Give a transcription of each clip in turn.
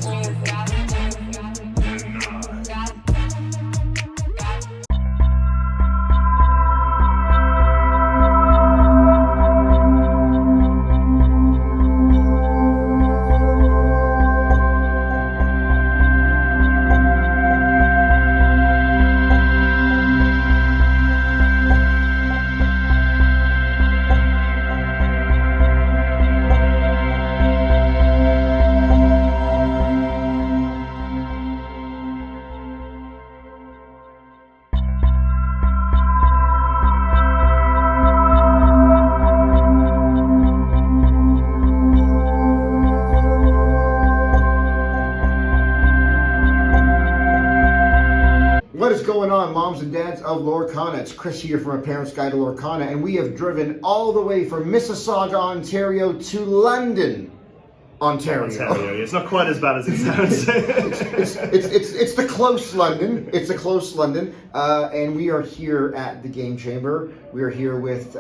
What is going on, moms and dads of Lorcana? It's Chris here from A Parent's Guide to Lorcana, and we have driven all the way from Mississauga, Ontario to London, Ontario. It's not quite as bad as it sounds. it's the close London. It's a close London, and we are here at the Game Chamber. We are here with,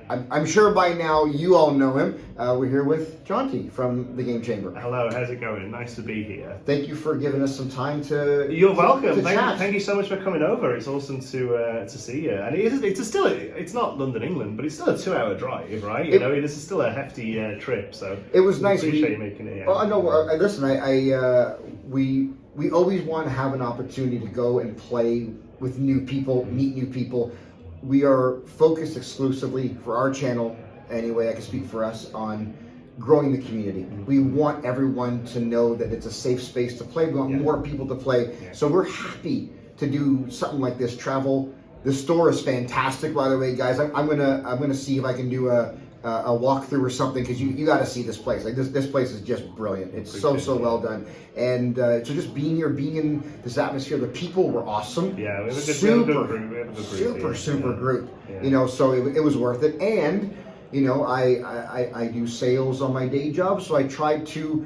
I'm sure by now you all know him. We're here with Jonti from the Game Chamber. Hello, how's it going? Nice to be here. Thank you for giving us some time to. You're welcome. To chat. Thank you so much for coming over. It's awesome to see you. And it's not London, England, but it's still a 2-hour drive, right? This is still a hefty trip. So it was nice. Appreciate you making it. Yeah. Well, no, listen, we always want to have an opportunity to go and play with new people, meet new people. We are focused exclusively for our channel, anyway, I can speak for us, on growing the community. We want everyone to know that it's a safe space to play. We want more people to play. Yeah. So we're happy to do something like this, travel. The store is fantastic, by the way, guys. I'm gonna see if I can do a walkthrough or something, because you got to see this place. Like this place is just brilliant. It's so well done, and so just being here, being in this atmosphere, the people were awesome. Yeah, we have a super group. Yeah. So it was worth it. And I do sales on my day job, so I tried to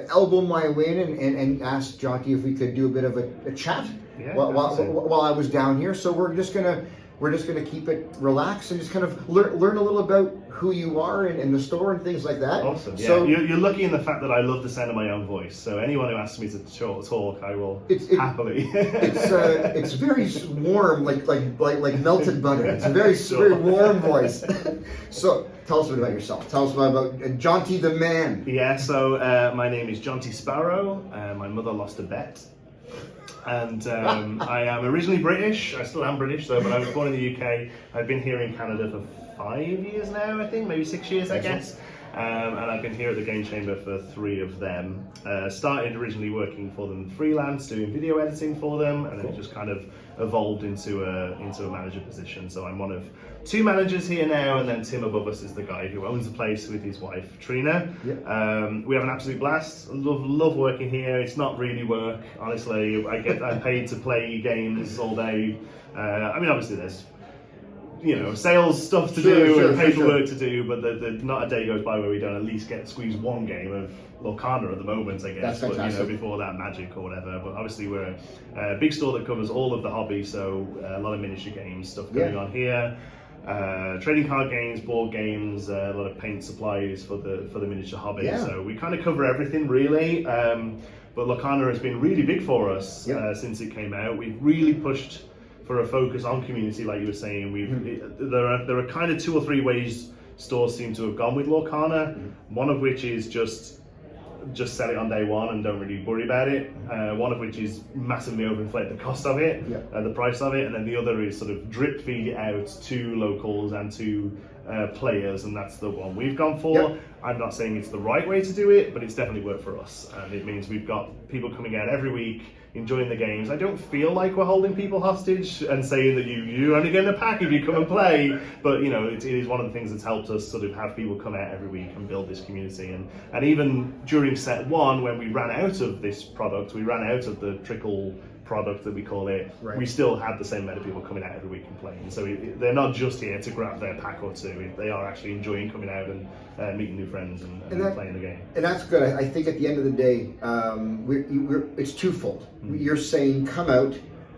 elbow my way in and ask Jonti if we could do a bit of a chat while I was down here. So we're just gonna keep it relaxed and just kind of learn a little about who you are and the store and things like that. Awesome. Yeah. So you're lucky in the fact that I love the sound of my own voice. So anyone who asks me to talk, I will happily. It's very warm, like melted butter. It's a very warm voice. So tell us a bit about yourself. Tell us about Jonti the man. Yeah. So my name is Jonti Sparrow. My mother lost a bet. And I am originally British. I still am British though, but I was born in the UK. I've been here in Canada for 5 years now, I think, maybe 6 years, I guess. And I've been here at the Game Chamber for 3 of them. Started originally working for them freelance, doing video editing for them, and then it just kind of evolved into a manager position. So I'm one of 2 managers here now, and then Tim above us is the guy who owns the place with his wife Trina. Yep. We have an absolute blast. Love working here. It's not really work, honestly. I'm paid to play games all day. Obviously there's sales stuff to do and paperwork to do, but not a day goes by where we don't at least squeeze one game of Lorcana at the moment, I guess. That's fantastic. But before that, Magic or whatever. But obviously we're a big store that covers all of the hobby, so a lot of miniature games stuff going on here. Trading card games, board games, a lot of paint supplies for the miniature hobby. Yeah. So we kind of cover everything really. But Lorcana has been really big for us since it came out. We've really pushed for a focus on community, like you were saying. There are kind of 2 or 3 ways stores seem to have gone with Lorcana. One of which is just sell it on day one and don't really worry about it. One of which is massively overinflate the cost of it, the price of it, and then the other is sort of drip feed it out to locals and to players, and that's the one we've gone for. I'm not saying it's the right way to do it, but it's definitely worked for us, and it means we've got people coming out every week enjoying the games. I don't feel like we're holding people hostage and saying that you only get a pack if you come and play, but it is one of the things that's helped us sort of have people come out every week and build this community. And even during set 1, when we ran out of this product, we ran out of the trickle product that we call it, we still had the same amount of people coming out every week and playing. So they're not just here to grab their pack or 2, they are actually enjoying coming out and meeting new friends and playing the game. And that's good. I think at the end of the day, it's twofold. You're saying come out,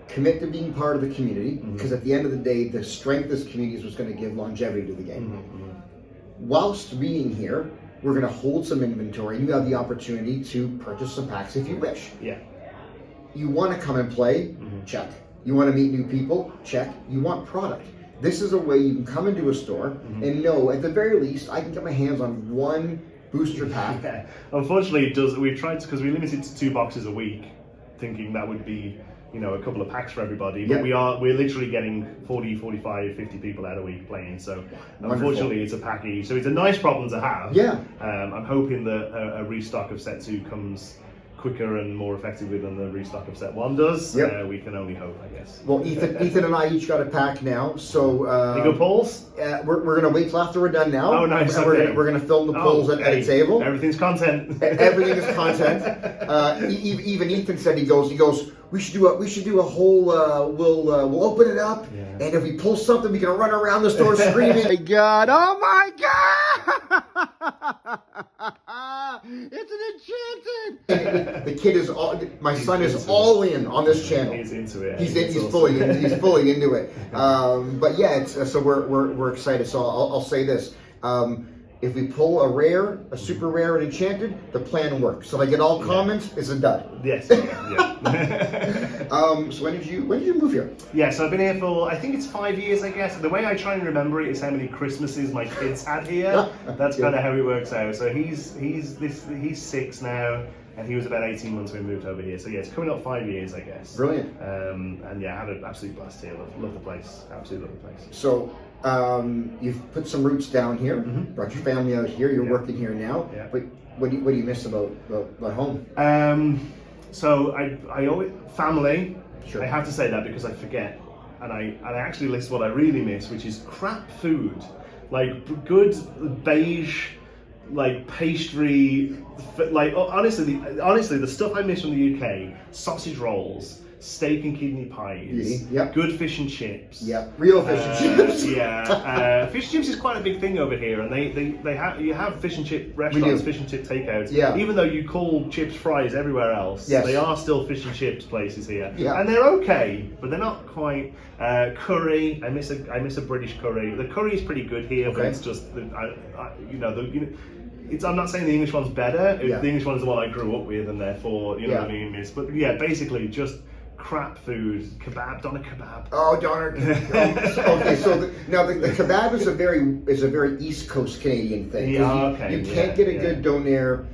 commit to being part of the community, because at the end of the day, the strength of this community is what's going to give longevity to the game. Whilst being here, We're going to hold some inventory. You have the opportunity to purchase some packs if you wish. Yeah. You want to come and play? Check. You want to meet new people? Check. You want product. This is a way you can come into a store and know, at the very least, I can get my hands on one booster pack. Yeah. Unfortunately, we've tried to, because we limited to 2 boxes a week, thinking that would be, a couple of packs for everybody. But we're literally getting 40, 45, 50 people out a week playing. So unfortunately, it's a pack each. So it's a nice problem to have. Yeah. I'm hoping that a restock of set 2 comes quicker and more effectively than the restock of set 1 does. We can only hope, I guess. Well, Ethan and I each got a pack now, so any good polls? We're gonna wait till after we're done now. Oh, nice. And we're gonna film the polls at a table. Everything's content. Everything is content. Even Ethan said he goes. We should do a whole. We'll open it up, and if we pull something, we can run around the store screaming. Oh my god! Oh my god! It's an enchanted. The kid is all. My son is all in on this channel. He's into it. He's fully into it. But yeah, so we're excited. So I'll say this. If we pull a rare, a super rare, and enchanted, the plan works. So if I get all comments, it's a dud. Yes. So when did you move here? Yeah, so I've been here for, I think it's 5 years, I guess. The way I try and remember it is how many Christmases my kids had here. That's kind of how it works out. So he's 6 now, and he was about 18 months when we moved over here. So yeah, it's coming up 5 years, I guess. Brilliant. And yeah, I had an absolute blast here. Love the place. Absolutely love the place. So you've put some roots down here, brought your family out here. You're working here now. Yeah. But what do you miss about home? So I always family. Sure. I have to say that because I forget, and I actually list what I really miss, which is crap food, like good beige, like pastry, like honestly the stuff I miss from the UK: sausage rolls, steak and kidney pies, good fish and chips. Real fish and chips. Fish and chips is quite a big thing over here, and you have fish and chip restaurants, fish and chip takeouts. Even though you call chips fries everywhere else, they are still fish and chips places here, and they're okay, but they're not quite. Curry, I miss a British curry. The curry is pretty good here, but it's just I'm not saying the English one's better. The English one is the one I grew up with, and therefore what I mean. But yeah, basically just crap food. Doner kebab. Oh, doner. Okay, so now the kebab is a very East Coast Canadian thing. You can't get a good doner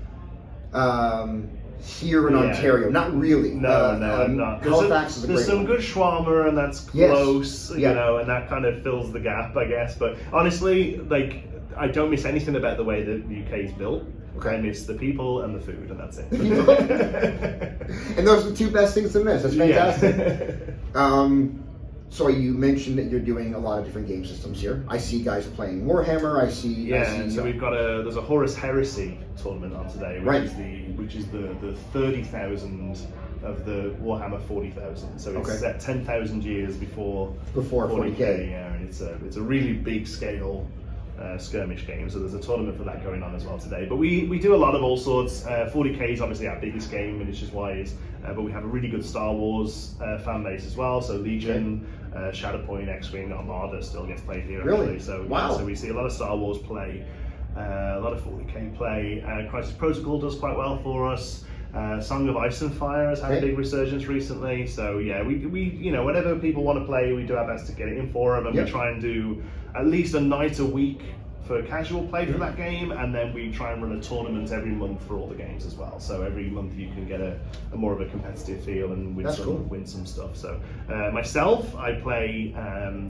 here in Ontario. Not really. No, not. Halifax is a great There's some one. good shawarma, and that's close, and that kind of fills the gap, I guess. But honestly, I don't miss anything about the way that the UK is built. I miss the people and the food, and that's it. And those are the 2 best things to miss. That's fantastic. So you mentioned that you're doing a lot of different game systems here. I see guys playing Warhammer. I see. So we've got there's a Horus Heresy tournament on today, which is the 30,000 of the Warhammer 40,000. So it's set 10,000 years before 40k. Yeah, and it's a really big scale skirmish game. So there's a tournament for that going on as well today. But we do a lot of all sorts. 40k is obviously our biggest game, miniatures wise. But we have a really good Star Wars fan base as well. So Legion, Shatterpoint, X-Wing, Armada still gets played here. Actually. So so we see a lot of Star Wars play, a lot of 40k play. Crisis Protocol does quite well for us. Song of Ice and Fire has had a big resurgence recently. So yeah, we whenever people want to play, we do our best to get it in for them, and we try and do at least a night a week for casual play for that game, and then we try and run a tournament every month for all the games as well. So every month you can get a more of a competitive feel and win some stuff. So myself, I play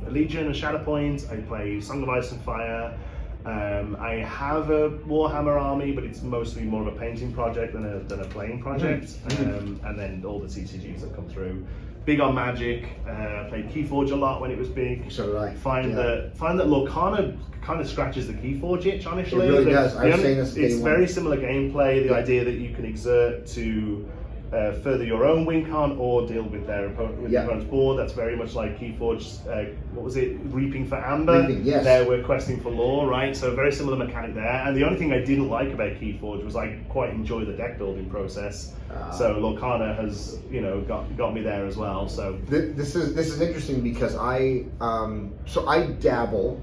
Legion and Shatterpoint. I play Song of Ice and Fire. I have a Warhammer army, but it's mostly more of a painting project than a playing project. And then all the TCGs that come through. Big on Magic. Played Keyforge a lot when it was big. So did I. Find that Lorcana kind of scratches the Keyforge itch, honestly. It really does. I was saying this it's very similar gameplay. The idea that you can exert to further your own win con or deal with their opponent's board. That's very much like Keyforge's, what was it, Reaping for Amber? There we're questing for lore, right? So very similar mechanic there. And the only thing I didn't like about Keyforge was I quite enjoy the deck building process. So Lorcana has, got me there as well. So this is interesting because I dabble.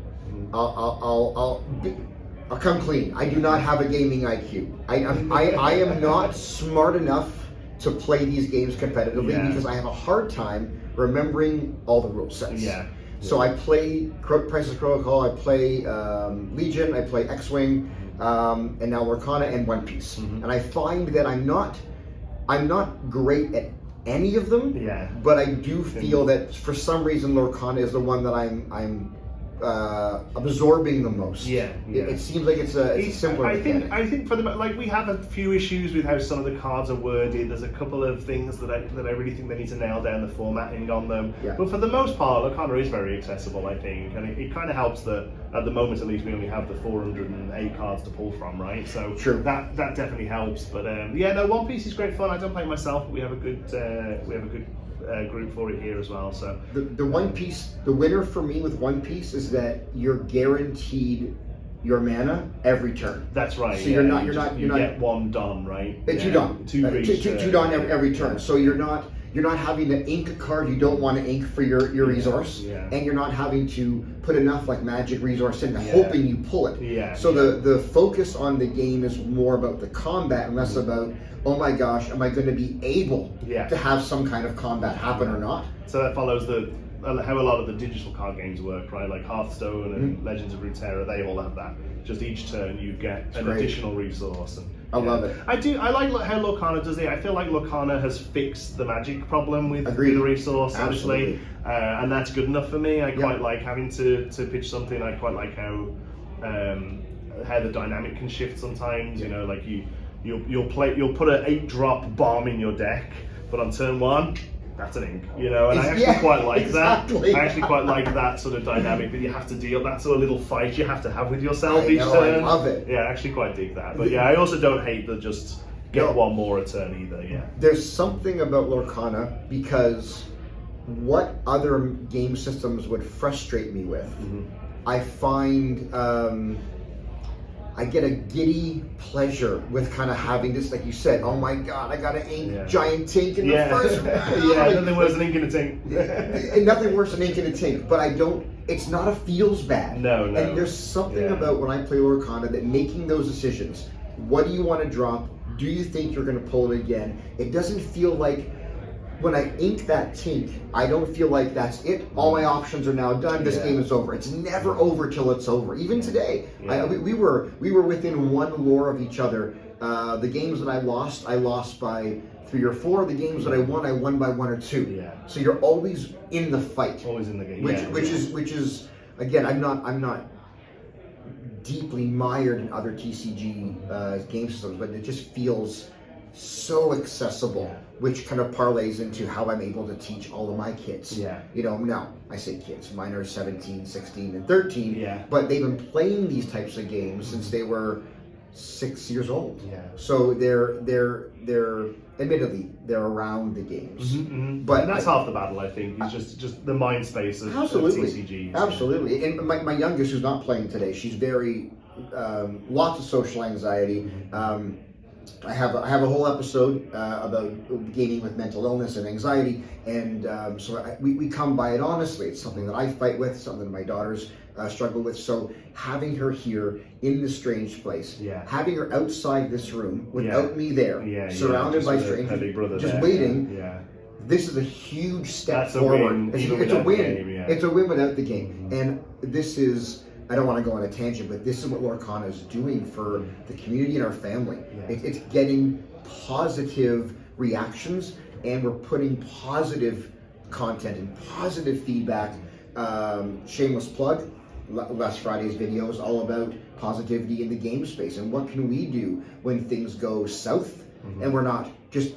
I'll come clean. I do not have a gaming IQ. I am not smart enough to play these games competitively because I have a hard time remembering all the rule sets. Yeah. So I play Crisis Protocol, I play Legion, I play X-Wing, and now Lorcana and One Piece. And I find that I'm not great at any of them. Yeah. But I do feel that for some reason Lorcana is the one that I'm absorbing the most. It seems like it's a simpler mechanic. I think for the like we have a few issues with how some of the cards are worded. There's a couple of things that I really think they need to nail down the formatting on them. But for the most part, Lorcana is very accessible, I think, and it kind of helps that at the moment at least we only have the 408 cards to pull from, right? So that definitely helps. But no, One Piece is great fun. I don't play it myself, but we have a good group for it here as well. So the One Piece, the winner for me with One Piece is that you're guaranteed your mana every turn. That's right. So you get one done, right? Two done. Two done every turn. So you're not having to ink a card you don't want to ink for your resource, and you're not having to put enough like magic resource in, hoping you pull it. So the focus on the game is more about the combat and less about, oh my gosh, am I going to be able to have some kind of combat happen or not? So that follows how a lot of the digital card games work, right? Like Hearthstone and Legends of Runeterra, they all have that. Just each turn you get an additional resource. And, I love it. I like how Lorcana does it. I feel like Lorcana has fixed the magic problem with the resource, obviously, and that's good enough for me. I quite like having to pitch something. I quite like how the dynamic can shift sometimes. You know, like you'll put an 8-drop bomb in your deck, but on turn 1, that's an ink, you know, and I actually quite like that. I actually quite like that sort of dynamic that you have to deal, that sort of little fight you have to have with yourself each turn. I love it. Yeah, I actually quite dig that. But I also don't hate the just get one more a turn either, There's something about Lorcana because what other game systems would frustrate me with, I find I get a giddy pleasure with kind of having this, like you said, oh my god, I got an ink giant tink in the first round. Nothing worse than ink in a tink. And nothing worse than ink in a tink, but it's not a feels bad. No. And there's something about when I play Lorcana that making those decisions, what do you want to drop? Do you think you're going to pull it again? It doesn't feel like, when I ink that tink, I don't feel like that's it. All my options are now done. This game is over. It's never over till it's over. Even today, we were within one lore of each other. The games that I lost by 3 or 4. The games that I won by 1 or 2. So you're always in the fight. Always in the game. Which is again, I'm not deeply mired in other TCG game systems, but it just feels so accessible, which kind of parlays into how I'm able to teach all of my kids. You know, now I say kids, mine are 17, 16, and 13, but they've been playing these types of games since they were 6 years old. So they're admittedly they're around the games. But and that's half the battle, I think. Is just the mind space of TCGs. Absolutely. And my youngest, who's not playing today, she's very lots of social anxiety. I have a whole episode about gaming with mental illness and anxiety, and so we come by it honestly. It's something that I fight with, something that my daughters struggle with. So having her here in this strange place, having her outside this room without me there, surrounded by strangers, just waiting. This is a huge step forward. It's a win. It's a win without the game, and this is. I don't want to go on a tangent, but this is what Lorcana is doing for the community and our family. It's getting positive reactions, and we're putting positive content and positive feedback. Shameless plug, last Friday's video is all about positivity in the game space and what can we do when things go south and we're not just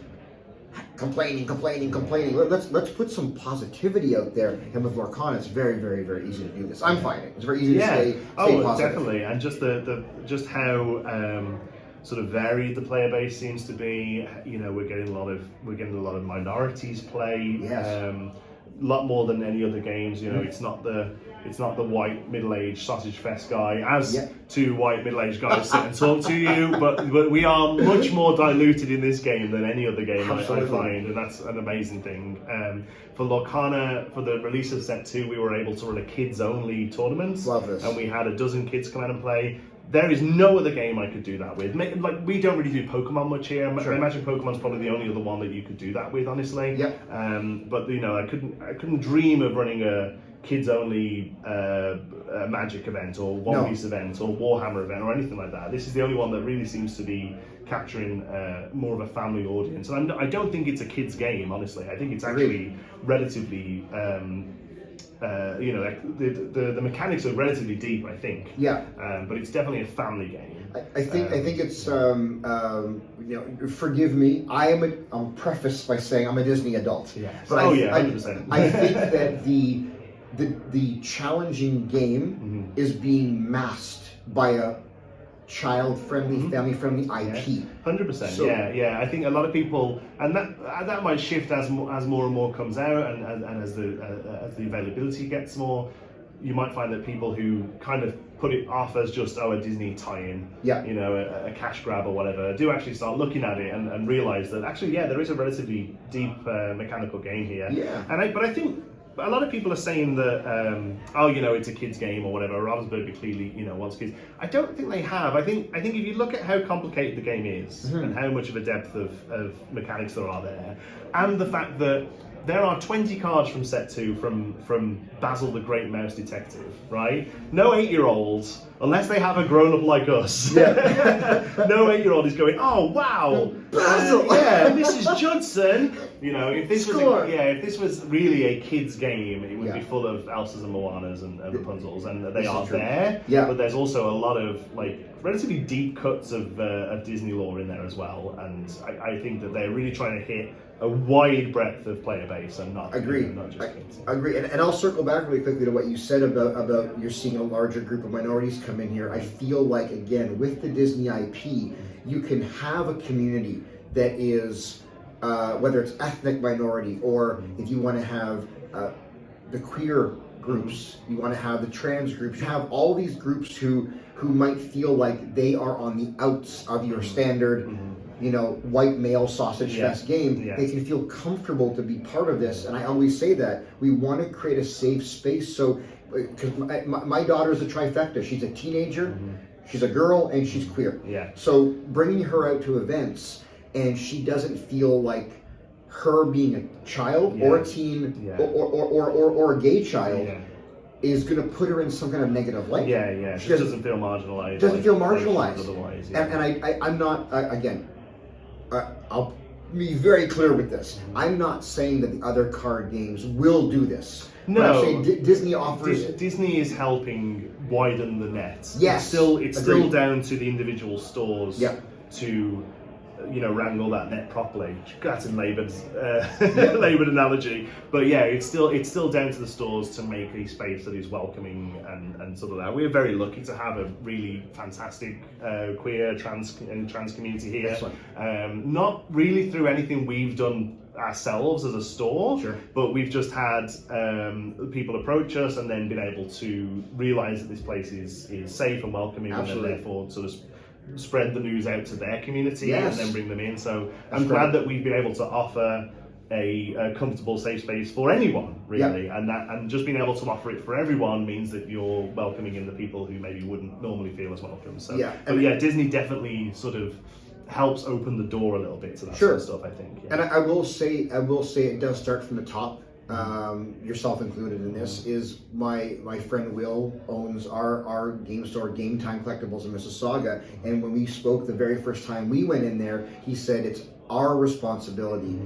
complaining. Let's put some positivity out there. And with Lorcana, it's very, very, very easy to do this. I'm finding it's very easy to stay positive. Definitely, and just how sort of varied the player base seems to be. You know, we're getting a lot of minorities play. A lot more than any other games. You know, it's not the white middle-aged sausage fest guy, as 2 white middle-aged guys sit and talk to you, but we are much more diluted in this game than any other game I find, and that's an amazing thing. For Lorcana, for the release of set 2, we were able to run a kids-only tournament. Love this. And we had a dozen kids come out and play. there is no other game I could do that with. Like, we don't really do Pokemon much here. Sure. I imagine Pokemon's probably the only other one that you could do that with, honestly. Yep. But you know, I couldn't dream of running a kids only Magic event or One Piece event or Warhammer event or anything like that. This is the only one that really seems to be capturing more of a family audience. And I don't think it's a kids game, honestly. I think it's actually relatively. You know, like the mechanics are relatively deep, I think. Yeah. But it's definitely a family game. I think it's you know, forgive me. I'm prefaced by saying I'm a Disney adult. Yes. But 100%. I think that the challenging game is being masked by a child-friendly, family-friendly IP. 100%. So, yeah. I think a lot of people, and that might shift as more and more comes out, and as the availability gets more. You might find that people who kind of put it off as just a Disney tie-in, you know, a cash grab or whatever, do actually start looking at it and realize that actually, there is a relatively deep mechanical game here. Yeah. But I think a lot of people are saying that, you know, it's a kids game or whatever. Ravensburger clearly, you know, wants kids. I don't think they have. I think if you look at how complicated the game is and how much of a depth of mechanics there are there, and the fact that there are 20 cards from set 2 from Basil the Great Mouse Detective, right? No 8-year-olds, unless they have a grown-up like us. No 8-year-old is going, oh wow, Basil, Mrs. Judson. You know, if this was really a kids game, it would be full of Elsas and Moanas and Rapunzels, and they are there. Yeah. But there's also a lot of like relatively deep cuts of Disney lore in there as well, and I think that they're really trying to hit a wide breadth of player base and not just kids. I agree, and I'll circle back really quickly to what you said about you're seeing a larger group of minorities come in here. I feel like, again, with the Disney IP, you can have a community that is, whether it's ethnic minority or if you want to have the queer groups, you want to have the trans groups, you have all these groups who might feel like they are on the outs of your standard you know, white male sausage fest game. They can feel comfortable to be part of this, and I always say that we want to create a safe space. So, because my daughter's a trifecta. She's a teenager, she's a girl, and she's queer. So bringing her out to events, and she doesn't feel like her being a child or a teen or a gay child is going to put her in some kind of negative light. She doesn't feel marginalized. Doesn't feel marginalized. Otherwise, and I'm not again. I'll be very clear with this. I'm not saying that the other card games will do this. No, I'm saying Disney offers. Disney is helping widen the net. Yes, it's still down to the individual stores to, you know, wrangle that net properly. That's a laboured analogy, but it's still down to the stores to make a space that is welcoming and sort of that. We're very lucky to have a really fantastic queer trans community here. Not really through anything we've done ourselves as a store, but we've just had people approach us and then been able to realise that this place is safe and welcoming, and then therefore sort of spread the news out to their community and then bring them in. So I'm glad that we've been able to offer a comfortable, safe space for anyone, really, and just being able to offer it for everyone means that you're welcoming in the people who maybe wouldn't normally feel as welcome. So, Disney definitely sort of helps open the door a little bit to that sort of stuff, I think. And I will say it does start from the top. Yourself included in this, is my friend Will owns our game store, Game Time Collectibles in Mississauga, and when we spoke the very first time we went in there, he said it's our responsibility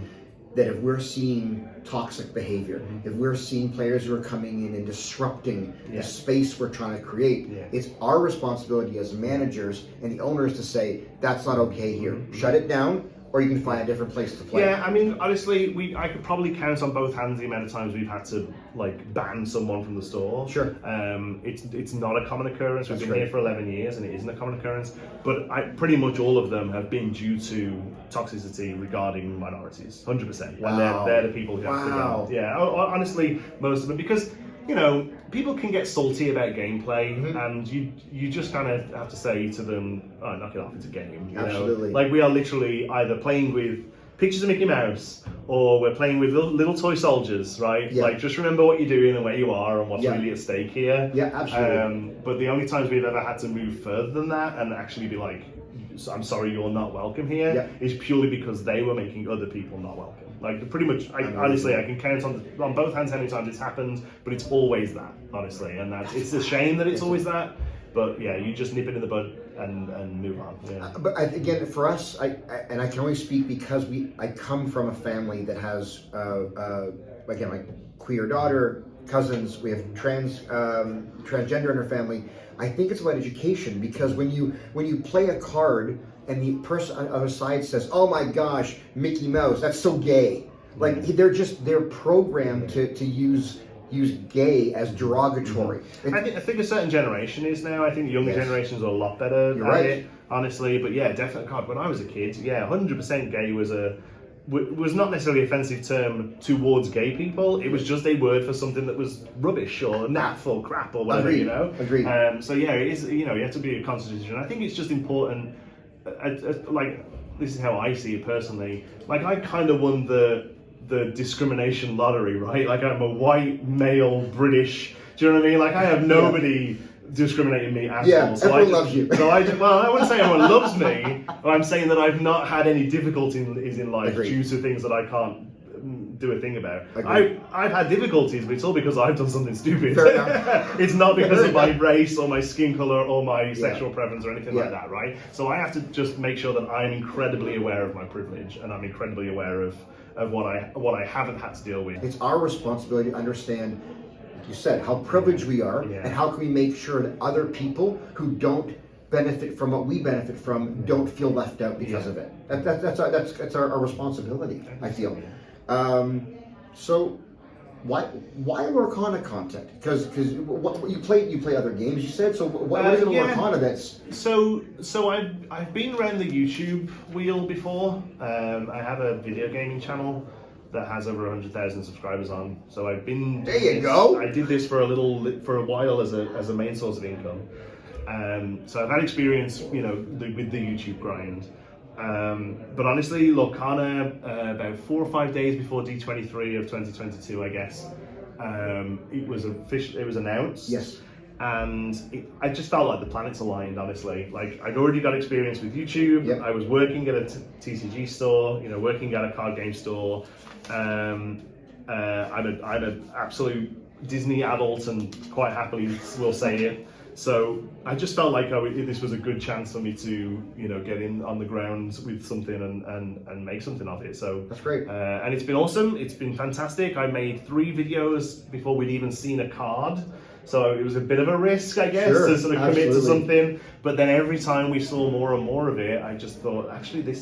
that if we're seeing toxic behavior, if we're seeing players who are coming in and disrupting the space we're trying to create, it's our responsibility as managers and the owners to say, that's not okay here. Shut it down, or you can find a different place to play. I mean, honestly, I could probably count on both hands the amount of times we've had to like ban someone from the store. It's not a common occurrence. We've been here for 11 years, and it isn't a common occurrence. But pretty much all of them have been due to toxicity regarding minorities, 100%. When they're the people who have to go. Honestly, most of them, because you know, people can get salty about gameplay, and you just kind of have to say to them, "Oh, knock it off! It's a game." You know? Like we are literally either playing with pictures of Mickey Mouse, or we're playing with little toy soldiers, right? Yeah. Like, just remember what you're doing and where you are and what's Yeah. really at stake here. Yeah, absolutely. But the only times we've ever had to move further than that and actually be like, I'm sorry, you're not welcome here, Yeah. is purely because they were making other people not welcome. Like, pretty much, honestly, I can count on both hands how many times it's happened, but it's always that, honestly. And it's a shame that it's always that. But yeah, you just nip it in the bud and move on. Yeah. But again, for us, I and I can only speak because I come from a family that has again, my queer daughter, cousins. We have transgender in our family. I think it's about education, because when you play a card and the person on the other side says, "Oh my gosh, Mickey Mouse, that's so gay," like they're programmed to use gay as derogatory. I think a certain generation is now. I think the younger generations are a lot better at it, honestly. But yeah, definitely. God, when I was a kid, 100% gay was not necessarily an offensive term towards gay people. It was just a word for something that was rubbish or naff or crap or whatever, Agreed. you know. Agreed. So yeah, it is. You have to be a constitution. I think it's just important. Like, this is how I see it personally. Like, I kind of won the discrimination lottery, right? Like, I'm a white male British. Do you know what I mean? Like, I have nobody discriminating me at all. So everyone loves you. So well, I wouldn't say everyone loves me, but I'm saying that I've not had any difficulties in life due to things that I can't do a thing about. I've had difficulties, but it's all because I've done something stupid. Fair enough. It's not because of my race or my skin color or my sexual preference or anything like that, right? So I have to just make sure that I'm incredibly aware of my privilege, and I'm incredibly aware of what I haven't had to deal with. It's our responsibility to understand, like you said, how privileged we are, and how can we make sure that other people who don't benefit from what we benefit from don't feel left out because of it. That's our responsibility, I feel. So why Lorcana content? Because what you play other games, you said. So what is it in Lorcana that's so I've been around the YouTube wheel before. I have a video gaming channel that has over 100,000 subscribers on. So I've been there. You go. I did this for a while as a main source of income. So I've had experience, with the YouTube grind. But honestly, Lorcana, about 4 or 5 days before D23 of 2022, I guess, it was announced. Yes. And I just felt like the planets aligned, honestly. Like, I'd already got experience with YouTube. Yep. I was working at a TCG store, working at a card game store. I'm an absolute Disney adult, and quite happily will say it. So I just felt like this was a good chance for me to, get in on the ground with something and make something of it. So that's great. And it's been awesome. It's been fantastic. I made 3 videos before we'd even seen a card. So it was a bit of a risk, I guess, to sort of commit to something. But then every time we saw more and more of it, I just thought, actually, this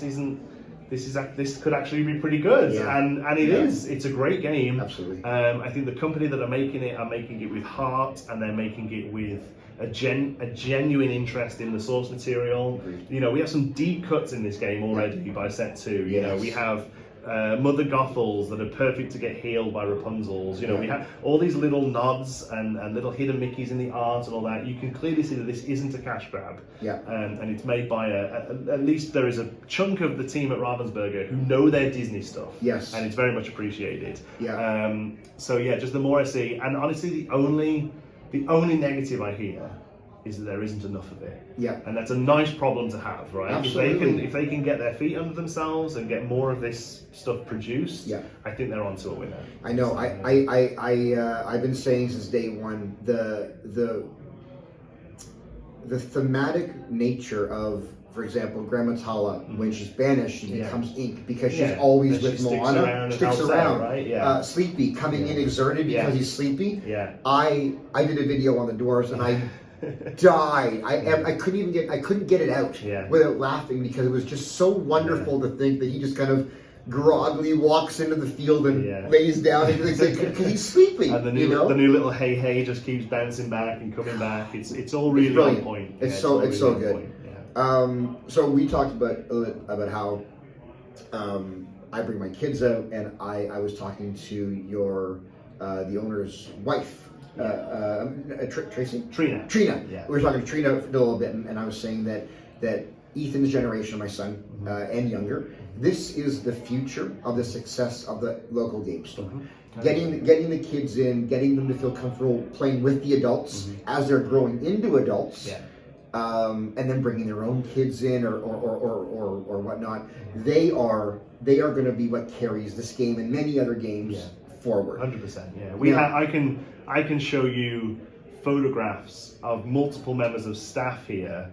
could actually be pretty good. Yeah. And it is. It's a great game. Absolutely. I think the company that are making it with heart, and they're making it with a genuine interest in the source material. Agreed. We have some deep cuts in this game already by set 2. We have Mother Gothels that are perfect to get healed by Rapunzels. We have all these little nods and little hidden Mickeys in the art and all that. You can clearly see that this isn't a cash grab. Yeah. And it's made by at least there is a chunk of the team at Ravensburger who know their Disney stuff. Yes. And it's very much appreciated. Yeah. So yeah, just the more I see, and honestly, the only negative I hear is that there isn't enough of it. Yeah. And that's a nice problem to have, right? Absolutely. If they can get their feet under themselves and get more of this stuff produced, I think they're onto a winner. I know. I've been saying since day one the thematic nature of, for example, Grandma Tala, when she's banished, she becomes ink because she's always with Moana. Sticks around. Right? Yeah. Sleepy, coming in exerted because he's sleepy. Yeah. I did a video on the dwarves and I died. I couldn't get it out without laughing, because it was just so wonderful to think that he just kind of groggily walks into the field and lays down because he's sleeping. And the new little hey just keeps bouncing back and coming back. It's all really on point. It's so good. So we talked about how I bring my kids out, and I was talking to the owner's wife, Tracy? Trina. Yeah. We were talking to Trina for a little bit, and I was saying that Ethan's generation, my son, and younger, this is the future of the success of the local game store. Getting the kids in, getting them to feel comfortable playing with the adults as they're growing into adults, and then bringing their own kids in or whatnot. They are going to be what carries this game and many other games forward. 100%. Yeah, I can show you photographs of multiple members of staff here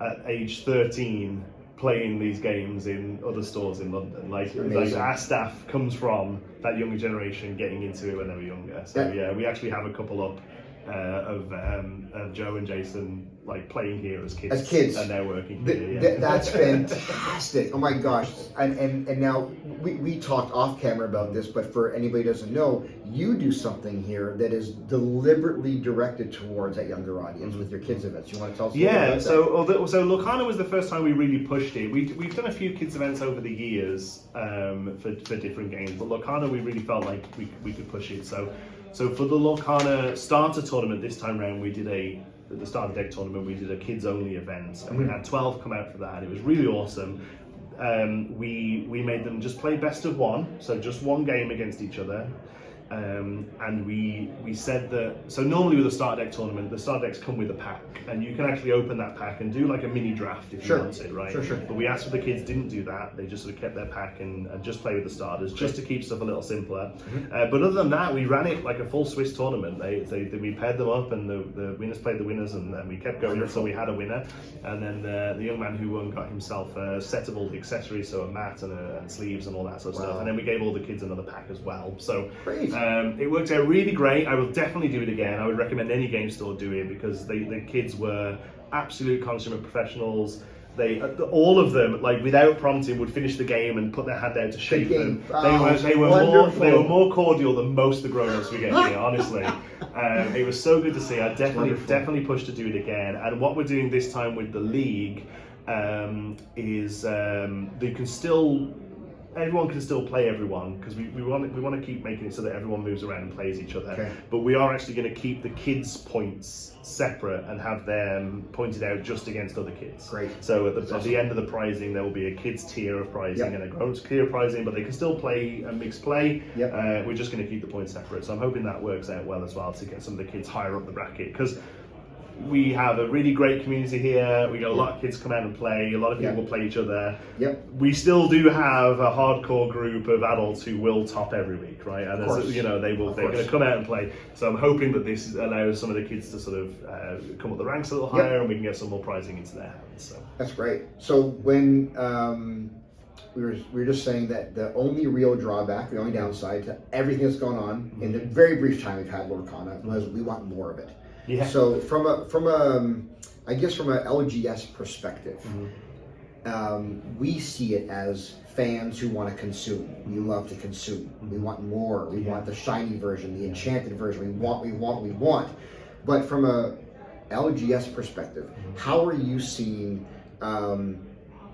at age 13 playing these games in other stores in London. Like our staff comes from that younger generation getting into it when they were younger. So we actually have a couple up of Joe and Jason like playing here as kids, and they're working here. That's fantastic. Oh my gosh. And now we talked off camera about this, but for anybody who doesn't know, you do something here that is deliberately directed towards that younger audience with your kids events. You want to tell us about that? So Lorcana was the first time we really pushed it. We've done a few kids events over the years for different games, but Lorcana we really felt like we could push it. So for the Lorcana starter tournament this time round, we did the starter deck tournament. We did a kids only event, and we had 12 come out for that. It was really awesome. We made them just play best of one, so just one game against each other. And we said that, so normally with a starter deck tournament, the starter decks come with a pack, and you can actually open that pack and do like a mini draft if you wanted, right? Sure. But we asked for the kids didn't do that. They just sort of kept their pack and just play with the starters, just to keep stuff a little simpler. But other than that, we ran it like a full Swiss tournament. We paired them up, and the winners played the winners, and we kept going until we had a winner. And then the young man who won got himself a set of all the accessories, so a mat and sleeves and all that sort of stuff. And then we gave all the kids another pack as well. So great. It worked out really great. I will definitely do it again. I would recommend any game store do it because the kids were absolute consummate professionals. They all of them, like without prompting, would finish the game and put their hand out to shake them. They were more cordial than most of the grown-ups we get here, honestly. It was so good to see. I definitely push to do it again. And what we're doing this time with the league is they can still. Everyone can still play everyone because we want to keep making it so that everyone moves around and plays each other. Okay. But we are actually going to keep the kids' points separate and have them pointed out just against other kids. Great. So at the end of the prizing, there will be a kids' tier of prizing and a grown-ups tier of prizing, but they can still play a mixed play. We're just going to keep the points separate. So I'm hoping that works out well as well to get some of the kids higher up the bracket because we have a really great community here. We got a lot of kids come out and play. A lot of people will play each other. We still do have a hardcore group of adults who will top every week, right? And they're going to come out and play. So I'm hoping that this allows some of the kids to sort of come up the ranks a little higher, and we can get some more prizing into their hands. So that's great. So when we were just saying that the only real drawback, the only downside to everything that's gone on in the very brief time we've had Lorcana was we want more of it. So from a LGS perspective, we see it as fans who want to consume. We love to consume. We want more. We want the shiny version, the enchanted version. We want. But from a LGS perspective, how are you seeing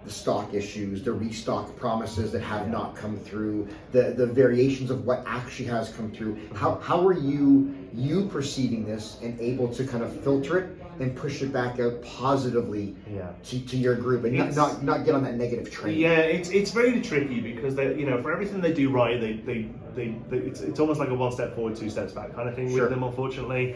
the stock issues, the restock promises that have not come through, the variations of what actually has come through? How are you perceiving this and able to kind of filter it and push it back out positively to your group and not get on that negative train? Yeah, it's very tricky because they, for everything they do right, it's almost like a one step forward, two steps back kind of thing with them, unfortunately.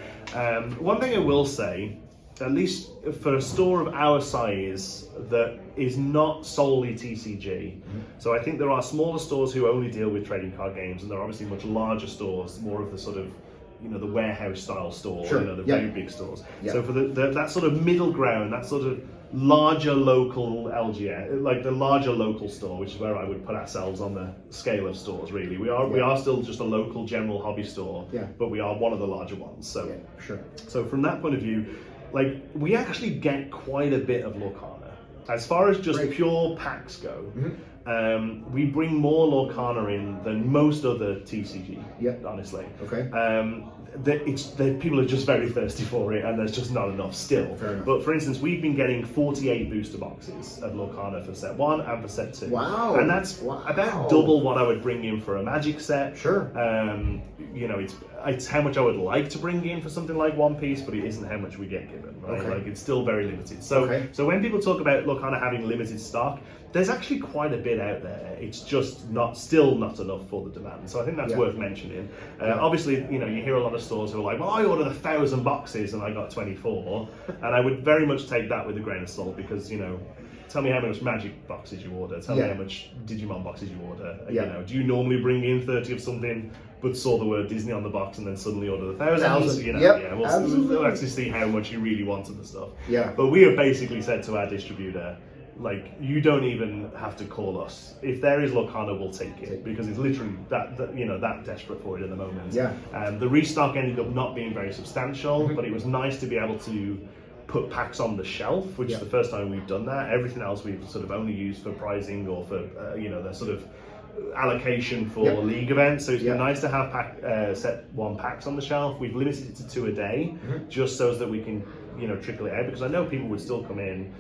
One thing I will say, at least for a store of our size that is not solely TCG. So I think there are smaller stores who only deal with trading card games, and there are obviously much larger stores, more of the sort of, the warehouse style store, the very big stores. So for that sort of middle ground, that sort of larger local LGS, like the larger local store, which is where I would put ourselves on the scale of stores, really. We are still just a local general hobby store, but we are one of the larger ones. So So from that point of view, like, we actually get quite a bit of Lorcana. As far as just pure packs go, we bring more Lorcana in than most other TCG, honestly. people are just very thirsty for it, and there's just not enough still. But for instance, we've been getting 48 booster boxes of Lorcana for set 1 and for set 2. Wow. And that's about double what I would bring in for a Magic set. Sure. You know, it's how much I would like to bring in for something like One Piece, but it isn't how much we get given, right? Okay. Like, it's still very limited. So so when people talk about Lorcana having limited stock, there's actually quite a bit out there. It's just still not enough for the demand. So I think that's worth mentioning. Obviously, you know, you hear a lot of stores who are like, well, I ordered 1,000 boxes and I got 24. And I would very much take that with a grain of salt, because, you know, tell me how much Magic boxes you order. Tell me how much Digimon boxes you order. You know, do you normally bring in 30 of something, but saw the word Disney on the box and then suddenly order 1,000? You know, we'll actually see how much you really wanted the stuff. But we have basically said to our distributor, like, you don't even have to call us. If there is Lorcana, we'll take it, because it's literally that desperate for it at the moment. The restock ended up not being very substantial, but it was nice to be able to put packs on the shelf, which is the first time we've done that. Everything else we've sort of only used for prizing or for the sort of allocation for league events. So it's been nice to have set 1 packs on the shelf. We've limited it to 2 a day, just so that we can trickle it out, because I know people would still come in.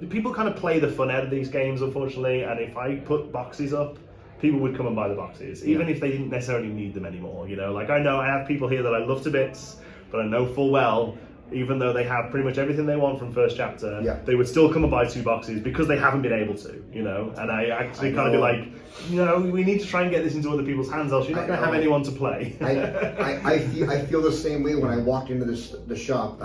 People kind of play the fun out of these games, unfortunately, and if I put boxes up, people would come and buy the boxes, even if they didn't necessarily need them anymore. You know, like, I know I have people here that I love to bits, but I know full well, even though they have pretty much everything they want from first chapter, they would still come and buy 2 boxes because they haven't been able to, you know. And I actually kind of be like, we need to try and get this into other people's hands, else you're not going to have anyone to play. I feel the same way when I walked into the shop.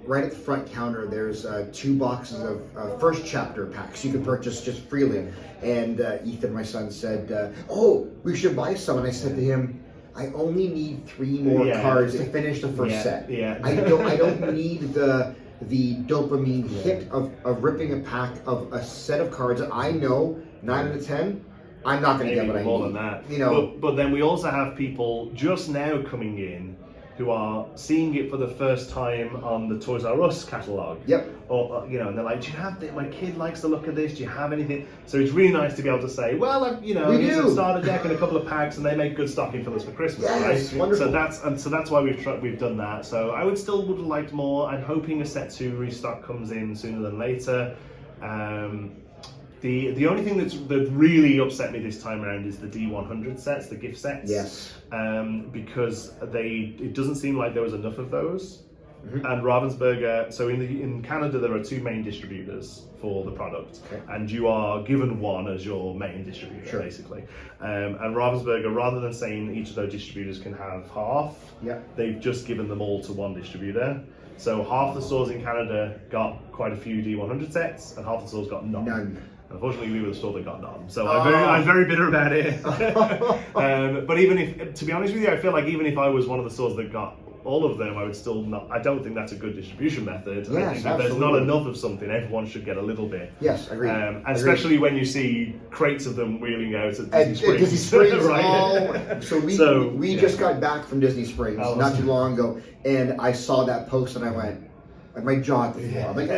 Right at the front counter, there's 2 boxes of first chapter packs you can purchase just freely. And Ethan, my son, said, "Oh, we should buy some." And I said to him, I only need 3 more cards to finish the first set. I don't need the dopamine hit of ripping a pack of a set of cards that I know 9 out of 10 I'm not going to get what I need. More than that. You know, but then we also have people just now coming in who are seeing it for the first time on the Toys R Us catalogue. Or, and they're like, do you have my kid likes the look of this, do you have anything? So it's really nice to be able to say, well, here's a starter deck and a couple of packs, and they make good stocking fillers for Christmas, right? Wonderful. So that's why we've done that. So I would have liked more. I'm hoping a set 2 restock comes in sooner than later. The only thing that really upset me this time around is the D100 sets, the gift sets. Because it doesn't seem like there was enough of those. And Ravensburger, so in Canada there are 2 main distributors for the product, and you are given one as your main distributor, basically. And Ravensburger, rather than saying each of those distributors can have half, they've just given them all to one distributor. So half the stores in Canada got quite a few D100 sets, and half the stores got none. Unfortunately, we were the store that got none, so I'm very bitter about it. But even if, to be honest with you, I feel like even if I was one of the stores that got all of them, I would still not. I don't think that's a good distribution method. I think if there's not enough of something, everyone should get a little bit. Agreed. And especially when you see crates of them wheeling out at Disney Springs. Right? So we just got back from Disney Springs not too long ago, and I saw that post and I went, like, my jaw at the floor. Like,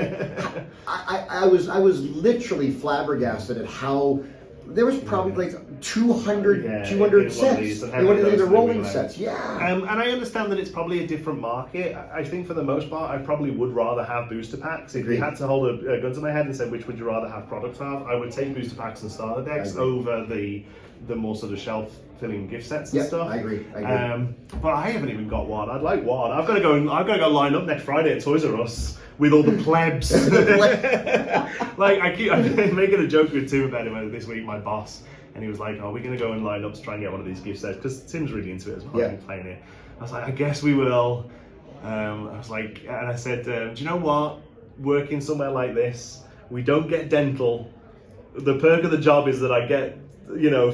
I was literally flabbergasted at how there was probably like 200 sets. They wanted to do the rolling sets. And I understand that it's probably a different market. I think for the most part, I probably would rather have booster packs. If you had to hold a gun to my head and say which would you rather have products of, I would take booster packs and starter decks over the more sort of shelf filling gift sets and stuff. I agree. But I haven't even got one. I'd like one. I've got to go line up next Friday at Toys R Us with all the plebs. Like, I've been making a joke with Tim about it this week, my boss, and he was like, "Oh, we're going to go and line up to try and get one of these gift sets," because Tim's really into it as well. He's playing it. I was like, "I guess we will." I was like, and I said, "Do you know what? Working somewhere like this, we don't get dental. The perk of the job is that I get,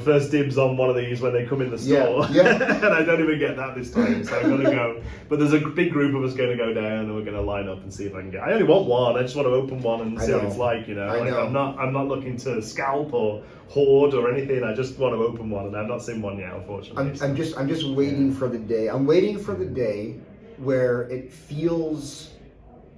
first dibs on one of these when they come in the store." And I don't even get that this time, so I'm gonna go. But there's a big group of us going to go down, and we're going to line up and see if I can get. I only want one. I just want to open one and see what it's like. I'm not looking to scalp or hoard or anything. I just want to open one, and I've not seen one yet, unfortunately. I'm just waiting for the day. I'm waiting for the day where it feels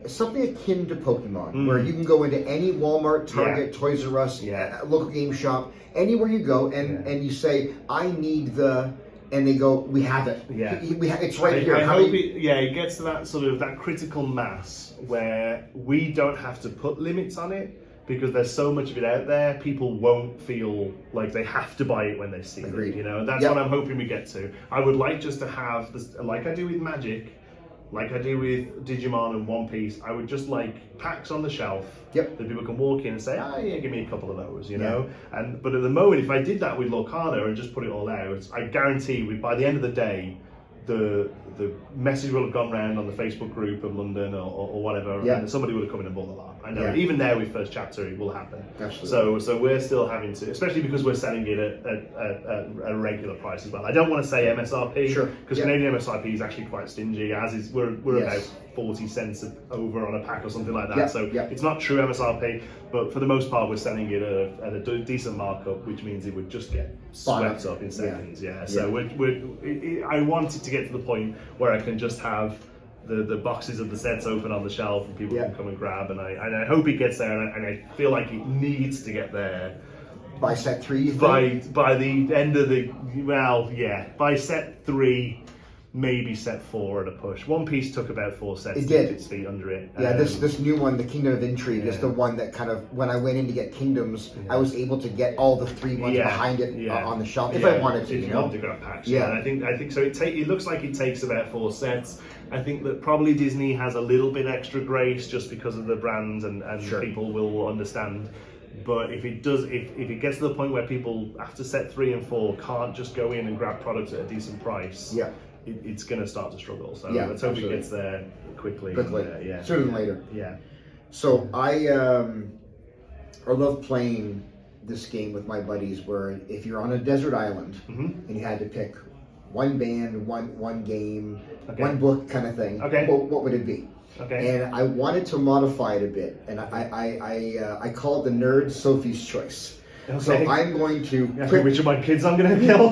something akin to Pokemon, where you can go into any Walmart, Target, Toys R Us, local game shop, anywhere you go, and you say, I need the and they go, we have it. Yeah. It's right here. I hope it gets to that sort of that critical mass where we don't have to put limits on it, because there's so much of it out there. People won't feel like they have to buy it when they see Agreed. it. You know, that's what I'm hoping we get to. I would like just to have this, like I do with Magic, like I do with Digimon and One Piece. I would just like packs on the shelf that people can walk in and say, oh yeah, give me a couple of those, you know. But at the moment, if I did that with Lorcana and just put it all out, I guarantee by the end of the day, the message will have gone round on the Facebook group of London or whatever, and somebody would have come in and bought the lot. I know. Even there with first chapter, it will happen. Absolutely. So we're still having to, especially because we're selling it at a regular price as well. I don't want to say MSRP, because Canadian MSRP is actually quite stingy. As is, we're about 40 cents over on a pack or something like that. So it's not true MSRP, but for the most part, we're selling it at a decent markup, which means it would just get swept up in seconds. So I wanted to get to the point where I can just have the boxes of the sets open on the shelf and people can come and grab, and I hope it gets there, and I feel like it needs to get there by set 3. By the end of the by set 3. Maybe set 4 at a push. One Piece took about 4 sets to get its feet under it. This new one, the Kingdom of Intrigue, is the one that kind of, when I went in to get Kingdoms, I was able to get all the 3 ones behind it on the shelf, if I wanted to, if you wanted to grab packs. And I think so. It looks like it takes about 4 sets. I think that probably Disney has a little bit extra grace just because of the brand, and people will understand. But if it does, if it gets to the point where people after set 3 and 4 can't just go in and grab products at a decent price, it's going to start to struggle. So let's hope it gets there quickly. Sooner than later. So I love playing this game with my buddies, where if you're on a desert island and you had to pick one band, one game, one book kind of thing, what would it be? And I wanted to modify it a bit, and I call it the Nerd Sophie's Choice. So I'm going to pick which of my kids I'm going to kill.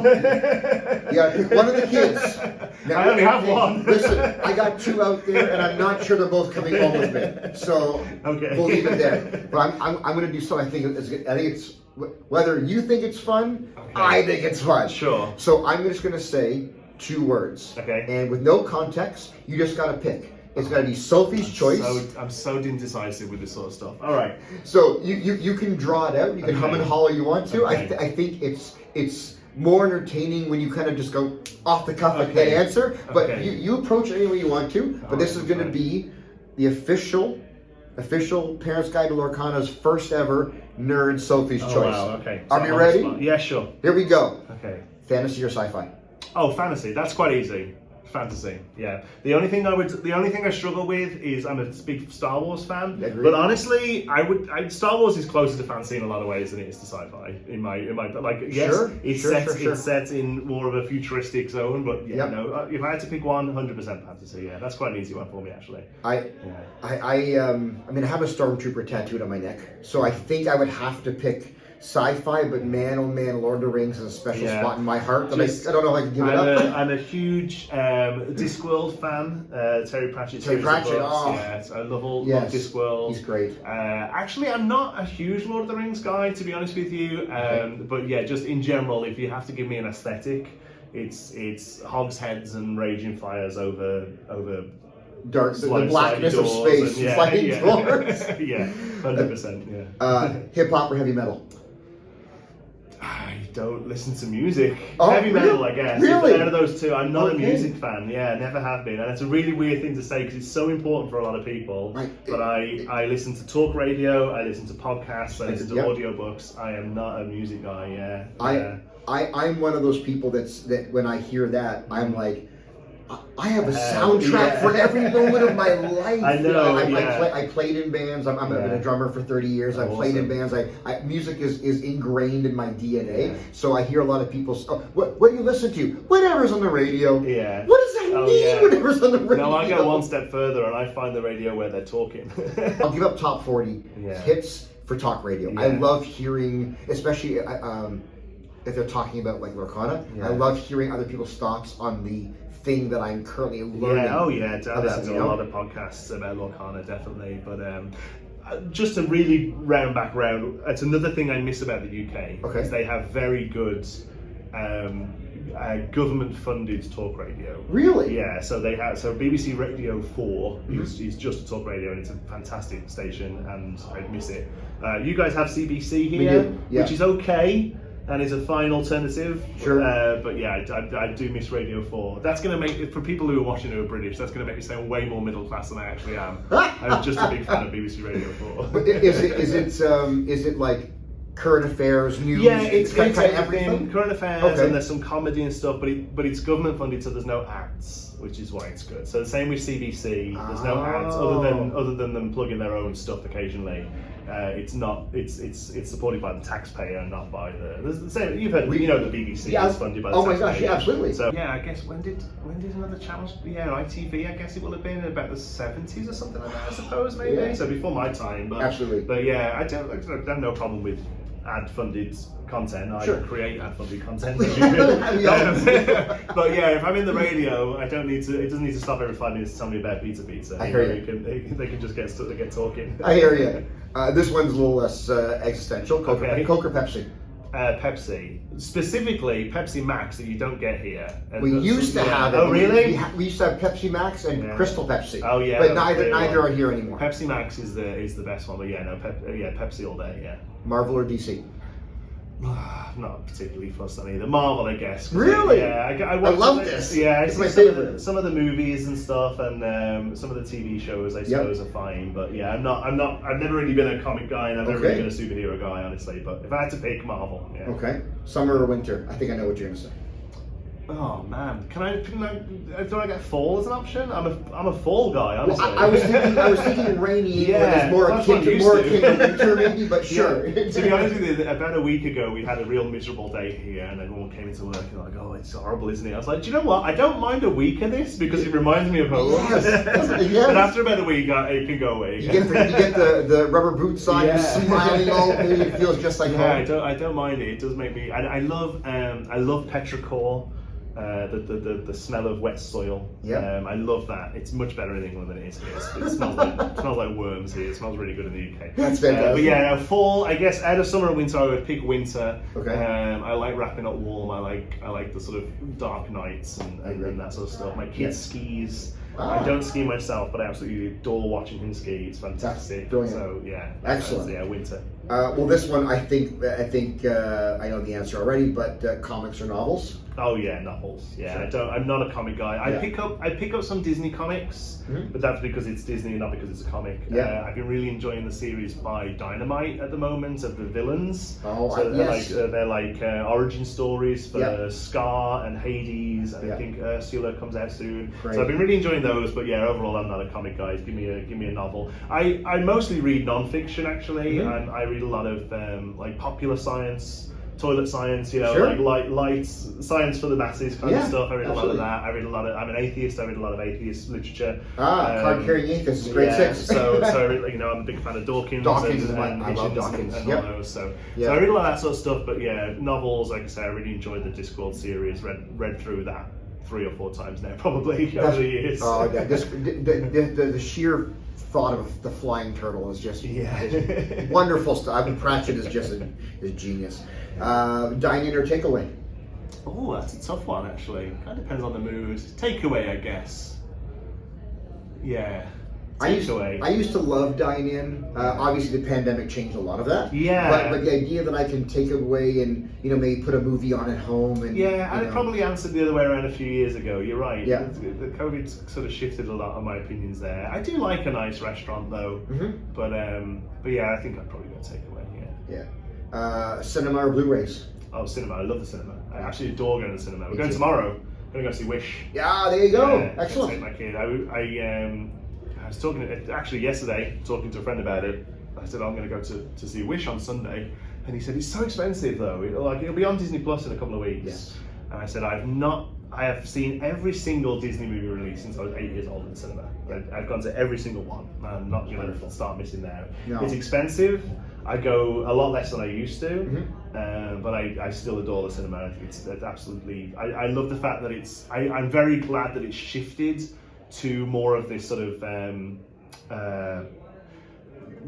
You gotta pick one of the kids. Now, I only have one. Listen, I got 2 out there, and I'm not sure they're both coming home with me. So we'll leave it there. But I'm going to do something. I think it's whether you think it's fun, I think it's fun. Sure. So I'm just going to say 2 words. And with no context, you just got to pick. It's got to be Sophie's Choice. I'm so indecisive with this sort of stuff. All right. So you can draw it out. You can hum and holler you want to. I think it's more entertaining when you kind of just go off the cuff like that answer. But you approach it any way you want to. But this is going to be the official Parents Guide to Lorcana's first ever Nerd Sophie's Choice. Wow. Okay. Are we ready? Yeah, sure. Here we go. Okay. Fantasy or sci-fi? Oh, fantasy. That's quite easy. Fantasy, The only thing I struggle with is I'm a big Star Wars fan. But honestly, I Star Wars is closer to fantasy in a lot of ways than it is to sci-fi. In my like, it's set in more of a futuristic zone. But if I had to pick one, 100% fantasy. That's quite an easy one for me actually. I mean, I have a Stormtrooper tattooed on my neck, so I think I would have to pick sci-fi, but man, oh man, Lord of the Rings has a special spot in my heart that I don't know if I can give it up. I'm a huge Discworld fan. Terry Pratchett. I love love Discworld. He's great. Actually, I'm not a huge Lord of the Rings guy, to be honest with you. But just in general, if you have to give me an aesthetic, it's hogs heads and raging fires over dark, the blackness of space, flaming doors. 100%. Hip hop or heavy metal? I don't listen to music. Oh, heavy metal, I guess. Really? Out of those 2, I'm not a music fan. Never have been, and it's a really weird thing to say because it's so important for a lot of people. But I listen to talk radio, I listen to podcasts, I listen to audiobooks. I am not a music guy. I'm one of those people that when I hear that, I'm like, I have a soundtrack for every moment of my life. I know. I played in bands. I've been a drummer for 30 years. I've played in bands. Music is ingrained in my DNA. So I hear a lot of people say, what do you listen to? Whatever's on the radio. What does that mean, whatever's on the radio? No, I go one step further and I find the radio where they're talking. I'll give up top 40 hits for talk radio. I love hearing, especially if they're talking about like Lorcana, I love hearing other people's thoughts on the thing that I'm currently learning. I listen to a lot of podcasts about Lorcana, definitely. But just to really round back round, it's another thing I miss about the UK. Is they have very good government-funded talk radio. Really? Yeah. So they have BBC Radio 4 is just a talk radio, and it's a fantastic station, and I miss it. You guys have CBC here, We do, yeah. which is okay. And is a fine alternative. Sure. But yeah, I do miss Radio 4. That's going to make it, for people who are watching who are British, that's going to make me sound way more middle class than I actually am. I'm just a big fan of BBC Radio 4. But is it like current affairs, news? Yeah, it's kind of everything. Current affairs, Okay. and there's some comedy and stuff, but it's government funded, so there's no ads, which is why it's good. So the same with CBC. There's no ads other than them plugging their own stuff occasionally. It's supported by the taxpayer, not by the same. You've heard, the BBC is funded by the taxpayer. Oh my gosh, yeah, absolutely. So yeah, I guess when did another channel? Yeah, ITV. I guess it will have been about the 70s or something like that. I suppose maybe. Yeah. So before my time. But, Absolutely. But yeah, I have no problem with ad-funded content. I create ad-funded content. But yeah, if I'm in the radio, it doesn't need to stop every 5 minutes to tell me about pizza. I hear you. They can just get talking. I hear you. This one's a little less existential. Coke or Pepsi? Pepsi. Specifically, Pepsi Max that you don't get here. And We used to have it. Oh, really? We used to have Pepsi Max and Crystal Pepsi. Oh, yeah. But neither are here anymore. Pepsi Max is the best one, but yeah, no, Pepsi all day, yeah. Marvel or DC? I'm not particularly fussed on either. Marvel, I guess. Really? I love this. Yeah, it's my favorite. Some of the movies and stuff, and some of the TV shows, I suppose, are fine. But yeah, I've never really been a comic guy, and I've never really been a superhero guy, honestly. But if I had to pick, Marvel. Yeah. Okay. Summer or winter? I think I know what you're gonna say. Oh man, do I get fall as an option? I'm a fall guy, honestly. Well, I was thinking rainy, but it's more akin to winter maybe, but sure. Yeah. To be honest with you, about a week ago we had a real miserable day here, and everyone came into work and like, oh, it's horrible, isn't it? I was like, do you know what? I don't mind a week of this because it reminds me of home. Yes. But after about a week, it can go away. You get the rubber boots on, you're smiling all day. It feels just like home. I don't mind it. It does make me. I love petrichor. The smell of wet soil. Yeah. I love that. It's much better in England than it is here. It smells like worms here. It smells really good in the UK. That's fantastic. But yeah, fall. I guess out of summer and winter, I would pick winter. Okay. I like wrapping up warm. I like the sort of dark nights and that sort of stuff. My kid skis. I don't ski myself, but I absolutely adore watching him ski. It's fantastic. Brilliant. So yeah, excellent. Yeah, winter. Well, this one I think I know the answer already, but comics or novels? Oh yeah, novels. Yeah, Sure. I'm not a comic guy. I pick up some Disney comics, but that's because it's Disney and not because it's a comic. Yeah. I've been really enjoying the series by Dynamite at the moment of the villains. Oh, so yes. they're like origin stories for Scar and Hades, and I think Ursula comes out soon. Great. So I've been really enjoying those. But yeah, overall, I'm not a comic guy. Give me a novel. I mostly read non-fiction actually. I read a lot of like popular science, toilet science, like light science for the masses kind of stuff. I read a lot of that. I'm an atheist. I read a lot of atheist literature. Card-carrying atheist, grade 6. so I'm a big fan of Dawkins. And I love Dawkins. And all those. So I read a lot of that sort of stuff. But yeah, novels, like I say, I really enjoyed the Discworld series. Read through that 3 or 4 times now, probably over the years. Oh yeah, the sheer thought of the flying turtle is just wonderful stuff. I mean, Pratchett is just a genius. Dine in or takeaway? Oh, that's a tough one actually. Kind of depends on the mood. Takeaway, I guess. Yeah. I used to love dine in. Obviously, the pandemic changed a lot of that. Yeah. But the idea that I can take away and maybe put a movie on at home and I probably answered the other way around a few years ago. You're right. Yeah. The COVID sort of shifted a lot of my opinions there. I do like a nice restaurant though. But yeah, I think I'd probably go takeaway. Yeah. Cinema or Blu-rays? Oh, cinema. I love the cinema. I absolutely adore going to the cinema. We're going tomorrow. I'm going to go see Wish. Yeah, there you go. Yeah, excellent. Take my kid. I was talking yesterday to a friend about it. I said I'm going to go to see Wish on Sunday, and he said it's so expensive though. It'll be on Disney Plus in a couple of weeks. Yes. And I said I have seen every single Disney movie release since I was 8 years old in the cinema. I've gone to every single one. I'm not going to start missing now. No. It's expensive. I go a lot less than I used to, but I still adore the cinema. I think it's absolutely. I love the fact that I'm very glad that it's shifted to more of this sort of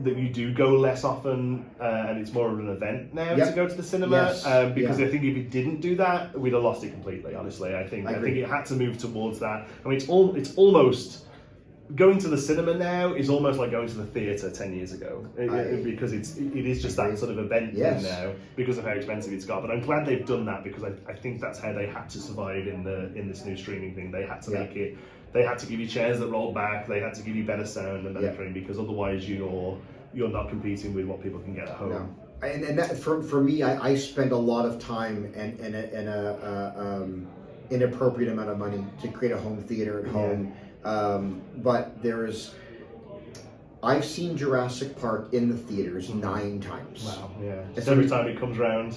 that you do go less often, and it's more of an event now to go to the cinema. Yes. Because I think if you didn't do that, we'd have lost it completely. Honestly, I think it had to move towards that. I mean, it's almost going to the cinema now is almost like going to the theatre 10 years ago, because it is just that sort of event thing now because of how expensive it's got. But I'm glad they've done that, because I think that's how they had to survive in this new streaming thing. They had to make it. They had to give you chairs that rolled back. They had to give you better sound and better stream, because otherwise you're not competing with what people can get at home. No. And that for me, I spend a lot of time and a inappropriate amount of money to create a home theater at home. But I've seen Jurassic Park in the theaters 9 times. Wow, yeah. Just every time it comes around.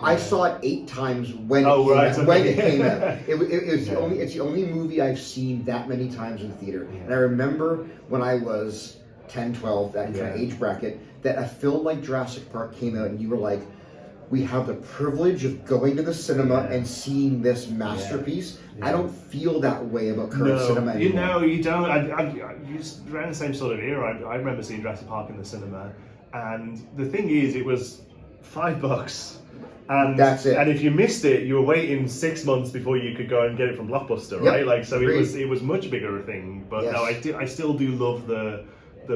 I saw it 8 times when it came out. It's the only movie I've seen that many times in the theater. And I remember when I was 10, 12, that kind of age bracket, that a film like Jurassic Park came out and you were like, we have the privilege of going to the cinema and seeing this masterpiece. I don't feel that way about current cinema anymore. You don't. You around the same sort of era. I remember seeing Jurassic Park in the cinema, and the thing is, it was $5. And that's it. And if you missed it, you were waiting 6 months before you could go and get it from Blockbuster, right? Like, so it was much bigger a thing. But no, I still do love the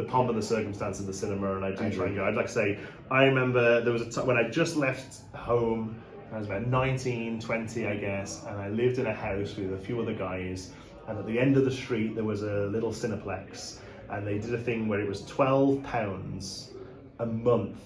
pomp and the circumstance of the cinema, and I do try and go. I'd like to say, I remember there was a time when I just left home. I was about 19, 20, I guess, and I lived in a house with a few other guys, and at the end of the street there was a little Cineplex, and they did a thing where it was £12 a month,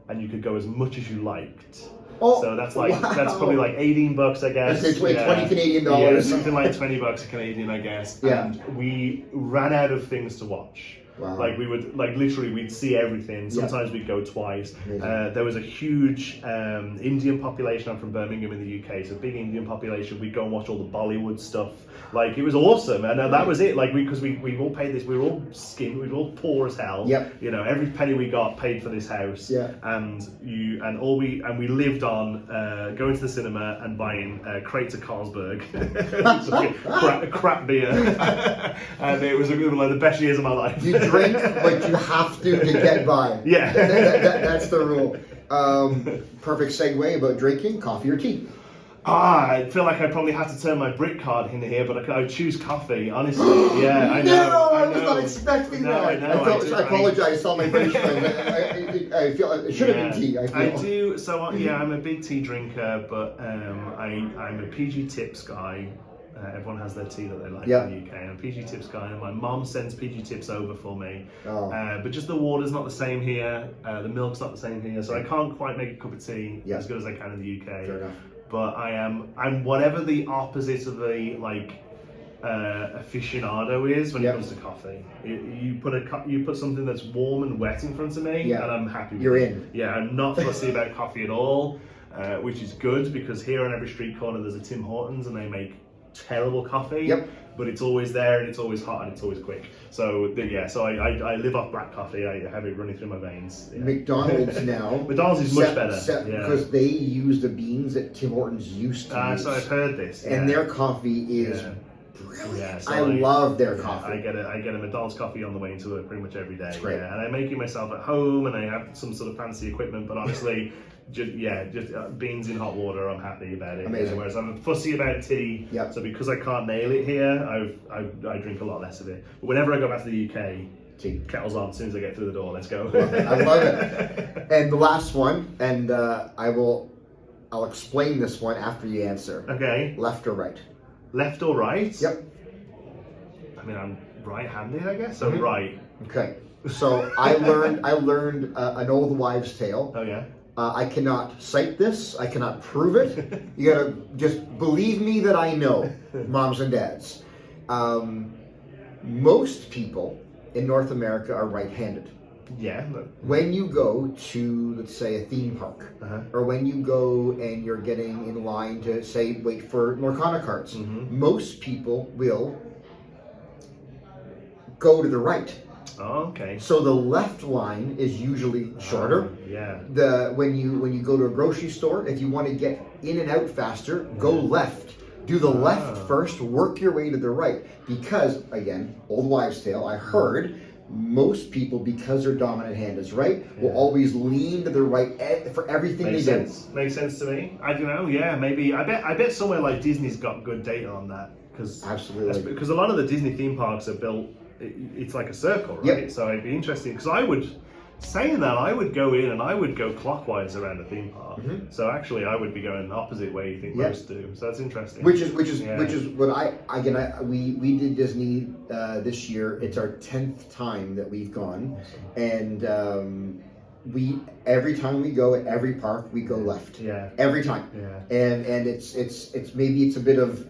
and you could go as much as you liked. So that's probably like $18, I guess. That's like 20 Canadian dollars. Yeah, something like $20 Canadian, I guess. Yeah. And we ran out of things to watch. Wow. Like we would, literally, we'd see everything. Sometimes we'd go twice. There was a huge Indian population. I'm from Birmingham in the UK, so big Indian population. We'd go and watch all the Bollywood stuff. Like, it was awesome, and that was it. Like, because we all paid this. We were all skinned. We were all poor as hell. You know, every penny we got paid for this house. And we lived on going to the cinema and buying crates of Carlsberg, crap beer, and it was like the best years of my life. You drink, but you have to get by. That's the rule. Perfect segue about drinking, coffee or tea. I feel like I probably have to turn my brick card in here, but I would choose coffee, honestly. I know. I was not expecting that. I know. I apologize, I saw my British friend. I feel it should have been tea. I do. So I'm a big tea drinker, but I'm a PG Tips guy. Everyone has their tea that they like in the UK. I'm a PG Tips guy, and my mom sends PG Tips over for me. But just the water's not the same here, the milk's not the same here, so I can't quite make a cup of tea as good as I can in the UK. Fair enough. But I'm whatever the opposite of the aficionado is when it comes to coffee. You put something that's warm and wet in front of me, and I'm happy with it. In. Yeah, I'm not fussy about coffee at all, which is good, because here on every street corner there's a Tim Hortons, and they make terrible coffee. But it's always there, and it's always hot, and it's always quick. So I live off black coffee. I have it running through my veins. McDonald's now. McDonald's is much better because they use the beans that Tim Hortons used to use. So I've heard this. And their coffee is brilliant. So I love their coffee. I get a McDonald's coffee on the way into it pretty much every day. It's great. And I make it myself at home, and I have some sort of fancy equipment. But honestly, just beans in hot water, I'm happy about it. Amazing. Whereas I'm fussy about tea. So because I can't nail it here, I drink a lot less of it. But whenever I go back to the UK, tea, kettle's on as soon as I get through the door. Let's go. I love it. And the last one, and I'll explain this one after you answer. Okay. Left or right? Left or right? Yep. I mean, I'm right-handed, I guess. So right. Okay. So I learned an old wives' tale. Oh yeah. I cannot cite this. I cannot prove it. You gotta just believe me that I know, moms and dads. Most people in North America are right-handed. Yeah. When you go to, let's say, a theme park, or when you go and you're getting in line to, say, wait for Lorcana cards, most people will go to the right. Oh, okay. So the left line is usually shorter. When you go to a grocery store, if you want to get in and out faster, go left. Do the left first, work your way to the right. Because, again, old wives' tale, I heard most people, because their dominant hand is right, will always lean to the right for everything Makes they sense. Makes sense to me. I don't know. Yeah, maybe. I bet somewhere like Disney's got good data on that Absolutely. because a lot of the Disney theme parks are built. It's like a circle, right? Yep. So it'd be interesting because I would. Saying that, I would go in and I would go clockwise around the theme park. So actually, I would be going the opposite way you think most do. So that's interesting. Which is what we did Disney this year. It's our 10th time that we've gone, and we every time we go at every park we go left. Yeah. Every time. Yeah. And it's maybe it's a bit of,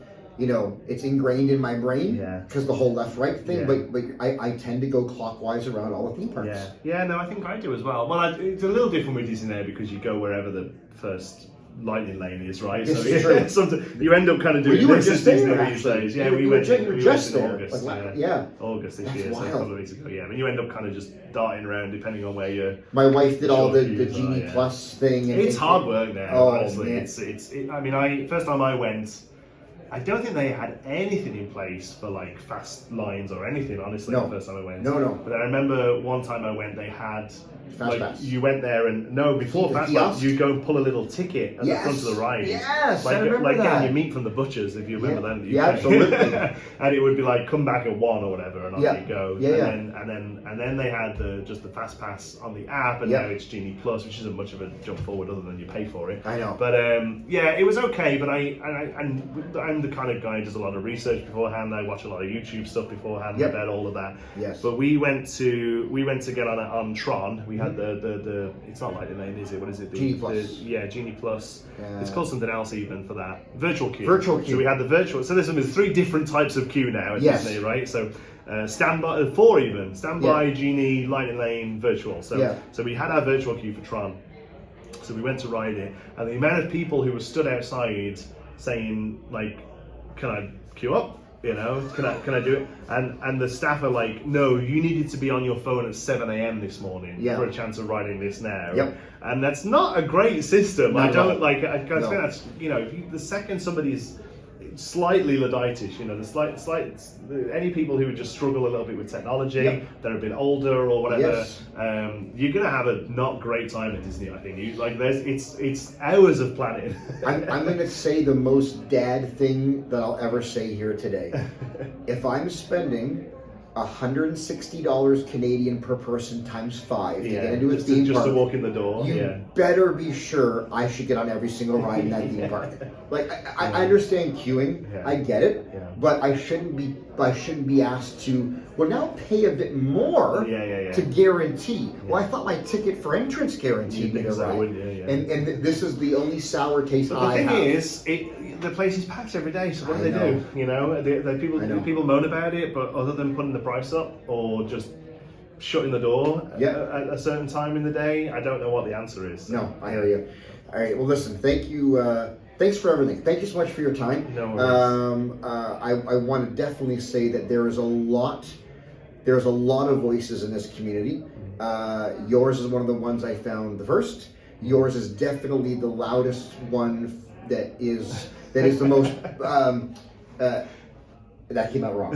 it's ingrained in my brain because the whole left-right thing, but I tend to go clockwise around all the theme parks. Yeah, no, I think I do as well. Well, it's a little different with Disney now because you go wherever the first lightning lane is, right? This so is true. Sometimes you end up kind of doing you were this just Disney there, these actually. days. Yeah, You we were went just in there. August. August this That's year, so a wild. couple of weeks ago. Yeah, and you end up kind of just darting around depending on where you're. My wife did all the queues Genie are, Plus thing. And it's hard work now, Oh, honestly. man. I mean, first time I went, I don't think they had anything in place for like fast lines or anything, honestly, No. the first time I went. No. But I remember one time I went, they had, Fast Pass. you went there and, before The Fast kiosk? Pass, you go and pull a little ticket at the front of the ride. Yes, Like, I remember like that. getting your meat from the butchers, if you remember that. Yeah, absolutely. And it would be like, come back at 1 or whatever, and off you go. Yeah, And then they had just the Fast Pass on the app, and now it's Genie Plus, which isn't much of a jump forward other than you pay for it. I know. But it was okay. But I'm the kind of guy who does a lot of research beforehand. I watch a lot of YouTube stuff beforehand about all of that. Yes. But we went to get on Tron. We had the it's not like the name, is it? What is it? Genie Plus. Genie Plus. It's called something else even for that. Virtual queue. So we had the virtual. So there's 3 different types of queue now at Disney, right? So standby, 4 even. Standby, Genie, Lightning Lane, virtual. So we had our virtual queue for Tron. So we went to ride it, and the amount of people who were stood outside saying like, "Can I queue up? Can I do it?" And the staff are like, "No, you needed to be on your phone at 7 a.m. this morning for a chance of riding this now." Yep. And that's not a great system. Not I don't at all. like. I think that's the second somebody's slightly Ludditis, any people who would just struggle a little bit with technology, that are a bit older or whatever, you're gonna have a not great time at Disney. I think it's hours of planning. I'm going to say the most dad thing that I'll ever say here today. If I'm spending $160 Canadian per person times 5 to get into a theme park, to walk in the door, you better be sure I should get on every single ride in that theme park. Like I understand queuing, I get it, but I shouldn't be asked to now pay a bit more to guarantee. Well, I thought my ticket for entrance guaranteed me to ride, and this is the only sour taste I have. The thing is, the place is packed every day. So what do they do? People moan about it, but other than putting the price up or just shutting the door at a certain time in the day, I don't know what the answer is. So. No, I hear you. All right. Well, listen. Thank you. Thanks for everything. Thank you so much for your time. No worries. I want to definitely say that there's a lot of voices in this community. Yours is one of the ones I found the first. Yours is definitely the loudest one that is the most. That came out wrong.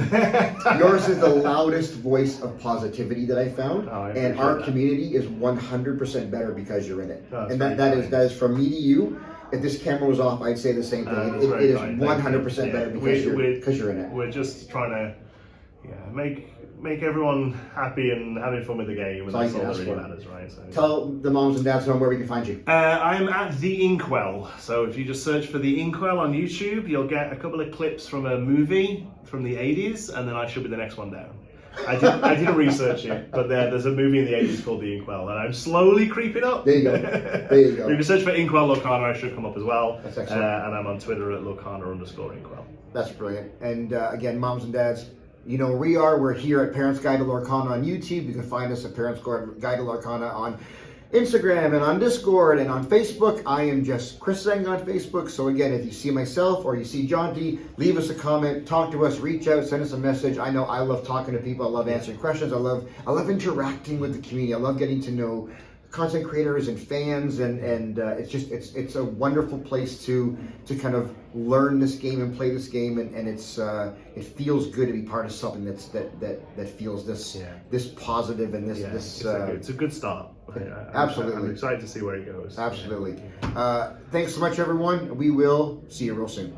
Yours is the loudest voice of positivity that I found, and our community is 100% better because you're in it. And that is from me to you. If this camera was off, I'd say the same thing. It is 100% better because you're in it. We're just trying to make everyone happy and having fun with the game, and that's all that really matters, right? So, tell the moms and dads where we can find you. I'm at the Inkwell, so if you just search for the Inkwell on YouTube, you'll get a couple of clips from a movie from the 80s, and then I should be the next one down. I didn't research it, but there's a movie in the 80s called The Inkwell, and I'm slowly creeping up. There you go. There you go. If you search for Inkwell Lorcana, I should come up as well. That's excellent. And I'm on Twitter at Lorcana_Inkwell. That's brilliant. And again, moms and dads, you know where we are. We're here at Parents Guide to Lorcana on YouTube. You can find us at Parents Guide to Lorcana on Instagram and on Discord and on Facebook. I am just Chris Zeng on Facebook. So again, if you see myself or you see Jonti, leave us a comment, talk to us, reach out, send us a message. I know I love talking to people. I love answering questions. I love interacting with the community. I love getting to know content creators and fans, and it's a wonderful place to kind of learn this game and play this game, and it feels good to be part of something that feels this positive and this it's a good start. Absolutely. I'm excited to see where it goes. Absolutely. Thanks so much, everyone. We will see you real soon.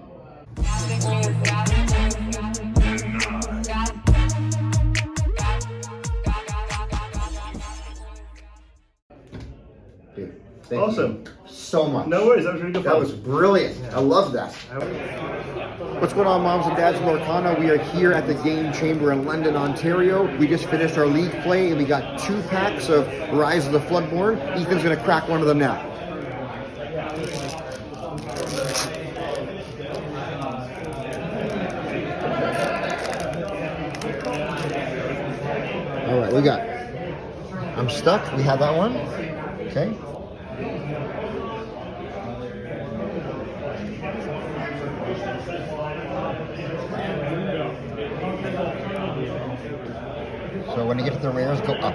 Dude, thank Awesome. you so much. No worries, that was really good fun. That was brilliant. I love that. What's going on, moms and dads in Lorcana? We are here at the Game Chamber in London, Ontario. We just finished our league play, and we got 2 packs of Rise of the Floodborn. Ethan's going to crack one of them now. All right, we got I'm Stuck. We have that one. Okay. So when you get to the rares, go up,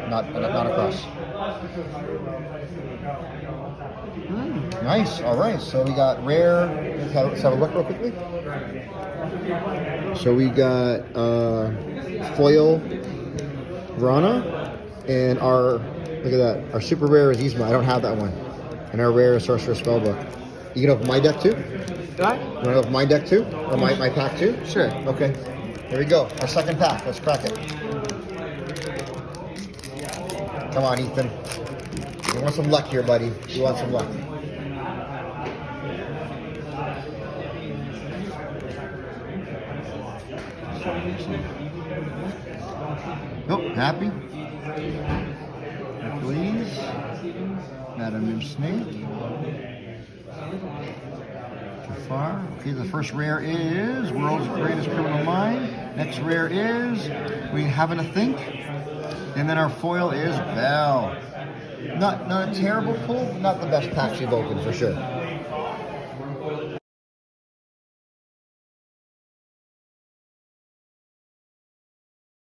not across. Nice. All right. So we got rare. Let's have a look real quickly. So we got foil Rana, and our look at that. Our super rare is Yzma. I don't have that one. And our rare is Sorcerer Spellbook. You can open my deck too? What? You want to open my deck too? Or my pack too? Sure. Okay. Here we go. Our second pack. Let's crack it. Come on, Ethan. You want some luck here, buddy. You want some luck. Nope, happy. Please. Madam Nim Snake. Too far. Okay, the first rare is World's Greatest Criminal Mind. Next rare is We Having a Think. And then our foil is Belle. Not a terrible pull, not the best packs you've opened for sure.